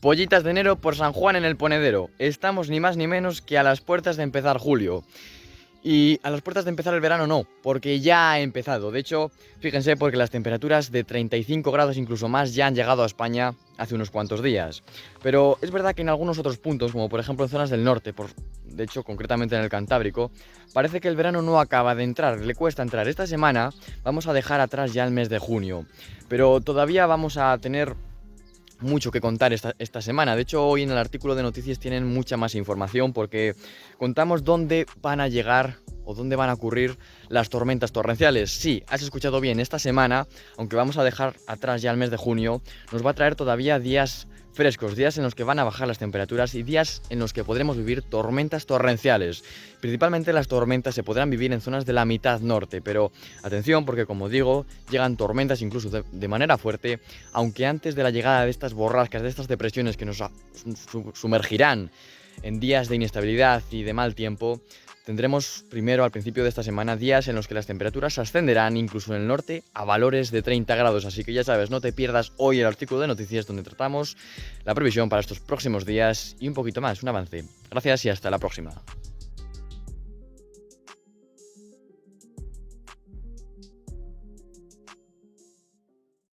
Pollitas de enero por San Juan en el Ponedero. Estamos ni más ni menos que a las puertas de empezar julio. Y a las puertas de empezar el verano no, porque ya ha empezado. De hecho, fíjense porque las temperaturas de 35 grados incluso más ya han llegado a España hace unos cuantos días. Pero es verdad que en algunos otros puntos, como por ejemplo en zonas del norte, de hecho concretamente en el Cantábrico, parece que el verano no acaba de entrar, le cuesta entrar. Esta semana vamos a dejar atrás ya el mes de junio, pero todavía vamos a tener mucho que contar esta semana. De hecho, hoy en el artículo de noticias tienen mucha más información porque contamos dónde van a llegar o dónde van a ocurrir las tormentas torrenciales. Sí, has escuchado bien, esta semana, aunque vamos a dejar atrás ya el mes de junio, nos va a traer todavía días frescos, días en los que van a bajar las temperaturas y días en los que podremos vivir tormentas torrenciales. Principalmente las tormentas se podrán vivir en zonas de la mitad norte, pero atención porque como digo, llegan tormentas incluso de manera fuerte, aunque antes de la llegada de estas borrascas, de estas depresiones que nos sumergirán en días de inestabilidad y de mal tiempo, tendremos primero al principio de esta semana días en los que las temperaturas ascenderán incluso en el norte a valores de 30 grados, así que ya sabes, no te pierdas hoy el artículo de noticias donde tratamos la previsión para estos próximos días y un poquito más, un avance. Gracias y hasta la próxima.